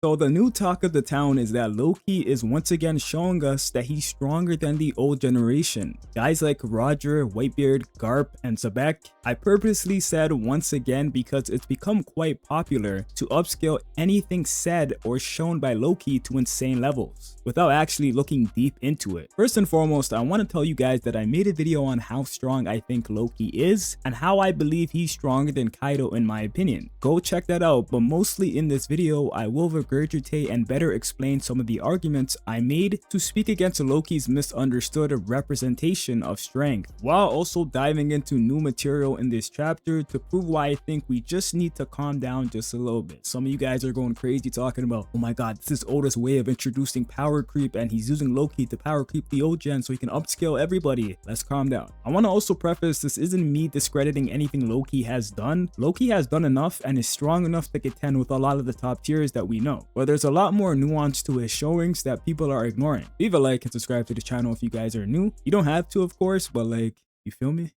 So the new talk of the town is that Loki is once again showing us that he's stronger than the old generation. Guys like Roger, Whitebeard, Garp, and Zabek. I purposely said once again because it's become quite popular to upscale anything said or shown by Loki to insane levels, without actually looking deep into it. First and foremost, I want to tell you guys that I made a video on how strong I think Loki is, and how I believe he's stronger than Kaido in my opinion. Go check that out, but mostly in this video, I will regurgitate and better explain some of the arguments I made to speak against Loki's misunderstood representation of strength, while also diving into new material in this chapter to prove why I think we just need to calm down just a little bit. Some of you guys are going crazy talking about, oh my god, this is Oda's way of introducing power creep and he's using Loki to power creep the old gen so he can upscale everybody. Let's calm down. I want to also preface, this isn't me discrediting anything Loki has done. Loki has done enough and is strong enough to contend with a lot of the top tiers that we know, but there's a lot more nuance to his showings that people are ignoring. Leave a like and subscribe to the channel if you guys are new. You don't have to, of course, but like, you feel me?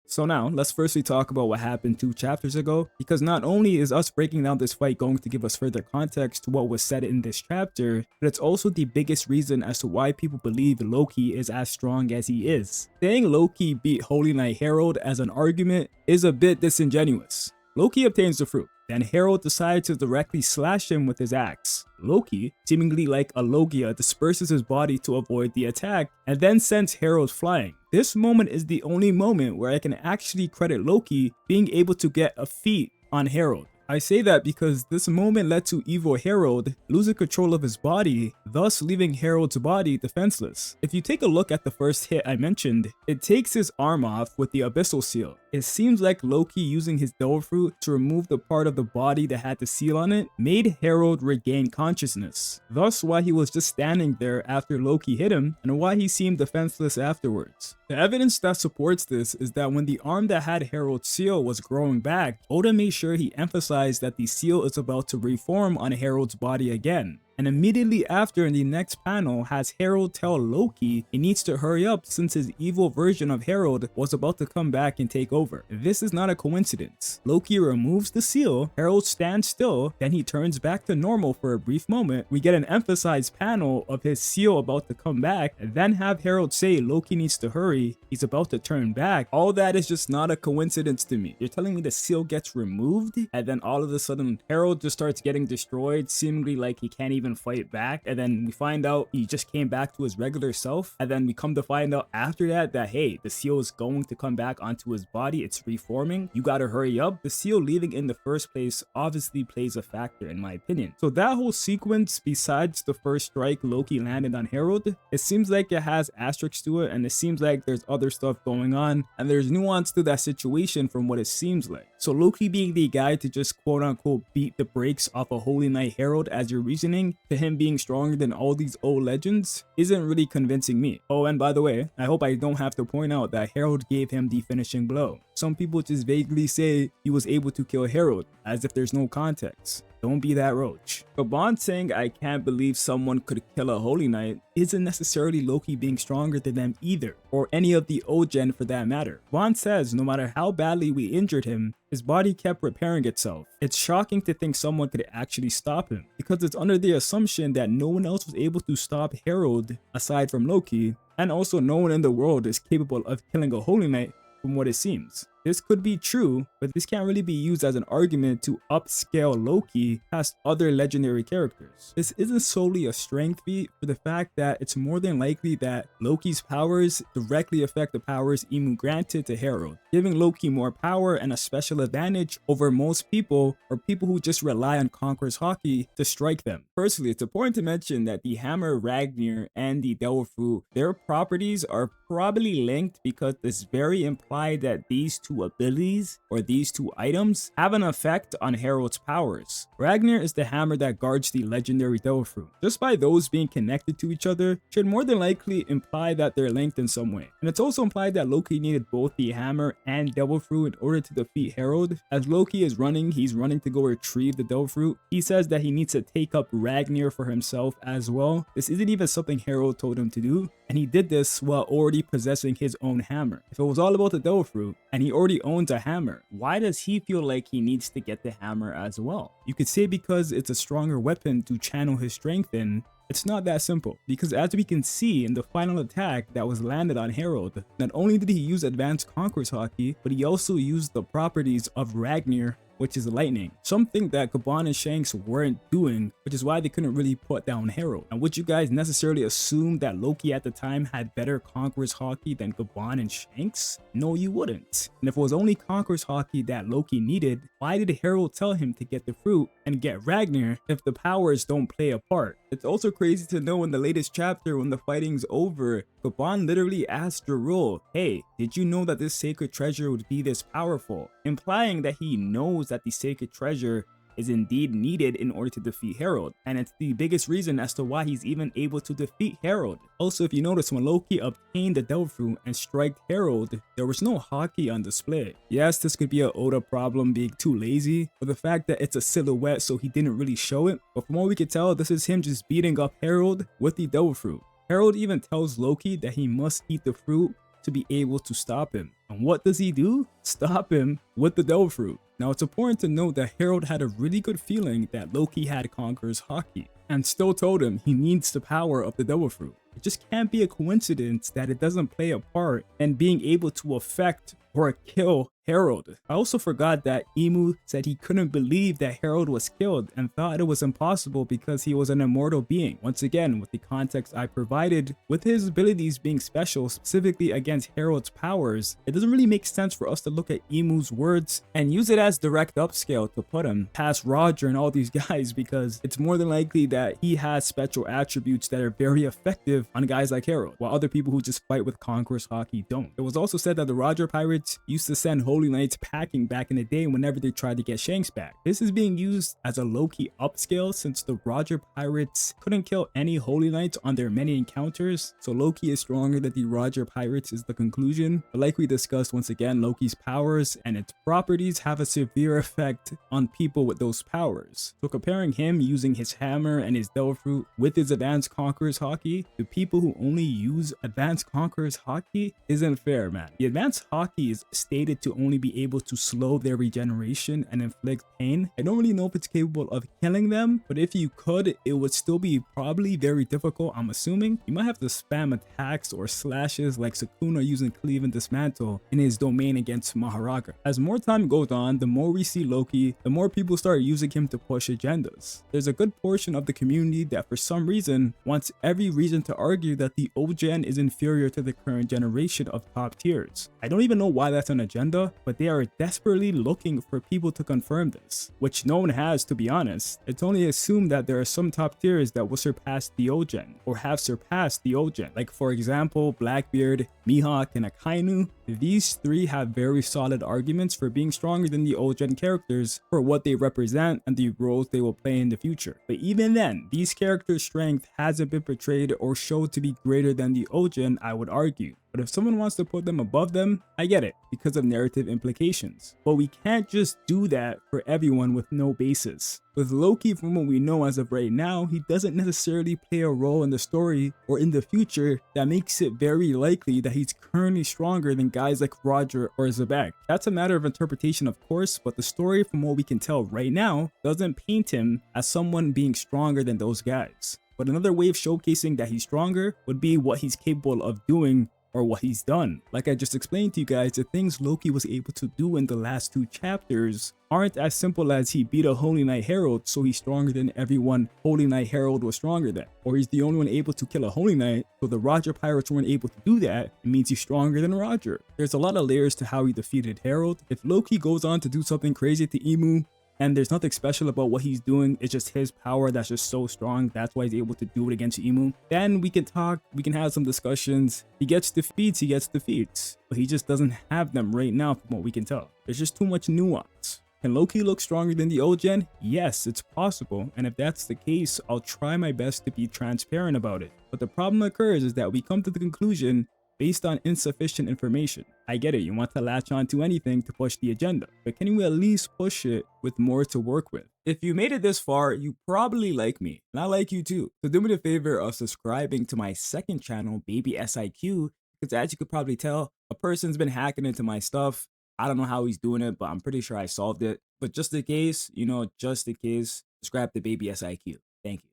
So now, let's firstly talk about what happened 2 chapters ago, because not only is us breaking down this fight going to give us further context to what was said in this chapter, but it's also the biggest reason as to why people believe Loki is as strong as he is. Saying Loki beat Holy Knight Herald as an argument is a bit disingenuous. Loki obtains the fruit, then Herald decides to directly slash him with his axe. Loki, seemingly like a Logia, disperses his body to avoid the attack, and then sends Herald flying. This moment is the only moment where I can actually credit Loki being able to get a feat on Herald. I say that because this moment led to evil Herald losing control of his body, thus leaving Herald's body defenseless. If you take a look at the first hit I mentioned, it takes his arm off with the Abyssal Seal. It seems like Loki using his Devil Fruit to remove the part of the body that had the seal on it made Herald regain consciousness, thus why he was just standing there after Loki hit him and why he seemed defenseless afterwards. The evidence that supports this is that when the arm that had Herald's seal was growing back, Oda made sure he emphasized that the seal is about to reform on Herald's body again. And immediately after, in the next panel, has Herald tell Loki he needs to hurry up since his evil version of Herald was about to come back and take over. This is not a coincidence. Loki removes the seal, Herald stands still, then he turns back to normal for a brief moment. We get an emphasized panel of his seal about to come back, and then have Herald say Loki needs to hurry, he's about to turn back. All that is just not a coincidence to me. You're telling me the seal gets removed, and then all of a sudden Herald just starts getting destroyed, seemingly like he can't even fight back, and then we find out he just came back to his regular self, and then we come to find out after that hey, the seal is going to come back onto his body, it's reforming, you gotta hurry up. The seal leaving in the first place obviously plays a factor in my opinion. So that whole sequence, besides the first strike Loki landed on Herald, it seems like it has asterisks to it, and it seems like there's other stuff going on, and there's nuance to that situation from what it seems like. So Loki being the guy to just quote unquote beat the brakes off a Holy Knight Herald as your reasoning to him being stronger than all these old legends isn't really convincing me. Oh, and by the way, I hope I don't have to point out that Herald gave him the finishing blow. Some people just vaguely say he was able to kill Herald, as if there's no context. Don't be that roach. But Bond saying I can't believe someone could kill a Holy Knight isn't necessarily Loki being stronger than them either, or any of the old gen for that matter. Bond says no matter how badly we injured him, his body kept repairing itself. It's shocking to think someone could actually stop him, because it's under the assumption that no one else was able to stop Herald aside from Loki, and also no one in the world is capable of killing a Holy Knight from what it seems. This could be true, but this can't really be used as an argument to upscale Loki past other legendary characters. This isn't solely a strength feat for the fact that it's more than likely that Loki's powers directly affect the powers even granted to Herald, giving Loki more power and a special advantage over most people, or people who just rely on Conqueror's Haki to strike them. Firstly, it's important to mention that the Hammer Ragnir and the Devil Fruit, their properties are probably linked because it's very implied that these two abilities or these two items have an effect on Herald's powers. Ragnir is the hammer that guards the legendary Devil Fruit. Just by those being connected to each other should more than likely imply that they're linked in some way. And it's also implied that Loki needed both the hammer and Devil Fruit in order to defeat Herald. As Loki is running, he's running to go retrieve the Devil Fruit. He says that he needs to take up Ragnir for himself as well. This isn't even something Herald told him to do. And he did this while already possessing his own hammer. If it was all about the devil fruit and he already owns a hammer, why does he feel like he needs to get the hammer as well? You could say because it's a stronger weapon to channel his strength in. It's not that simple, because as we can see in the final attack that was landed on Herald, not only did he use Advanced Conqueror's Haki, but he also used the properties of Ragnar, which is lightning, something that Gaban and Shanks weren't doing, which is why they couldn't really put down Herald. And would you guys necessarily assume that Loki at the time had better Conqueror's Haki than Gaban and Shanks? No, you wouldn't. And if it was only Conqueror's Haki that Loki needed, why did Herald tell him to get the fruit and get Ragnar if the powers don't play a part? It's also crazy to know in the latest chapter when the fighting's over, Gaban literally asked Zoro, hey, did you know that this sacred treasure would be this powerful? Implying that he knows that the sacred treasure is indeed needed in order to defeat Herald, and it's the biggest reason as to why he's even able to defeat Herald. Also, if you notice, when Loki obtained the Devil Fruit and striked Herald, there was no Haki on display. Yes, this could be an Oda problem being too lazy, but the fact that it's a silhouette so he didn't really show it, but from what we could tell, this is him just beating up Herald with the Devil Fruit. Herald even tells Loki that he must eat the fruit to be able to stop him. And what does he do? Stop him with the Devil Fruit. Now, it's important to note that Herald had a really good feeling that Loki had Conqueror's Haki, and still told him he needs the power of the Devil Fruit. It just can't be a coincidence that it doesn't play a part in being able to affect or kill Herald. I also forgot that Imu said he couldn't believe that Herald was killed and thought it was impossible because he was an immortal being. Once again, with the context I provided, with his abilities being special specifically against Herald's powers, it doesn't really make sense for us to look at Imu's words and use it as direct upscale to put him past Roger and all these guys, because it's more than likely that he has special attributes that are very effective on guys like Herald, while other people who just fight with Conqueror's Haki don't. It was also said that the Roger pirates used to send Holy Knights packing back in the day whenever they tried to get Shanks back. This is being used as a low-key upscale since the Roger pirates couldn't kill any Holy Knights on their many encounters, so Loki is stronger than the Roger pirates is the conclusion. But like we discussed, once again, Loki's powers and its properties have a severe effect on people with those powers. So comparing him using his hammer and his Devil Fruit with his Advanced Conqueror's Haki to people who only use Advanced Conqueror's Haki isn't fair, man. The Advanced Haki is stated to only be able to slow their regeneration and inflict pain. I don't really know if it's capable of killing them, but if you could, it would still be probably very difficult, I'm assuming. You might have to spam attacks or slashes like Sukuna using Cleave and Dismantle in his domain against Maharaga. As more time goes on, the more we see Loki, the more people start using him to push agendas. There's a good portion of the community that for some reason wants every reason to argue that the old gen is inferior to the current generation of top tiers. I don't even know why that's an agenda, but they are desperately looking for people to confirm this, which no one has, to be honest. It's only assumed that there are some top tiers that will surpass the old gen or have surpassed the old gen, like for example Blackbeard, Mihawk, and Akainu. These three have very solid arguments for being stronger than the old gen characters for what they represent and the roles they will play in the future. But even then, these characters' strength hasn't been portrayed or showed to be greater than the old gen, I would argue. But if someone wants to put them above them, I get it, because of narrative implications. But we can't just do that for everyone with no basis. With Loki, from what we know as of right now, he doesn't necessarily play a role in the story or in the future that makes it very likely that he's currently stronger than guys like Roger or Zebek. That's a matter of interpretation, of course, but the story, from what we can tell right now, doesn't paint him as someone being stronger than those guys. But another way of showcasing that he's stronger would be what he's capable of doing or what he's done. Like I just explained to you guys, the things Loki was able to do in the last 2 chapters aren't as simple as he beat a Holy Knight Herald, so he's stronger than everyone Holy Knight Herald was stronger than. Or he's the only one able to kill a Holy Knight, so the Roger pirates weren't able to do that. It means he's stronger than Roger. There's a lot of layers to how he defeated Herald. If Loki goes on to do something crazy to Imu, and there's nothing special about what he's doing, it's just his power that's just so strong, that's why he's able to do it against Imu, then we can talk, we can have some discussions. He gets defeats, but he just doesn't have them right now from what we can tell. There's just too much nuance. Can Loki look stronger than the old gen? Yes, it's possible, and if that's the case, I'll try my best to be transparent about it. But the problem occurs is that we come to the conclusion based on insufficient information. I get it, you want to latch on to anything to push the agenda, but can you at least push it with more to work with? If you made it this far, you probably like me, and I like you too. So do me the favor of subscribing to my second channel, Baby S.I.Q, because as you could probably tell, a person's been hacking into my stuff. I don't know how he's doing it, but I'm pretty sure I solved it. But just in case, just in case, subscribe to Baby S.I.Q. Thank you.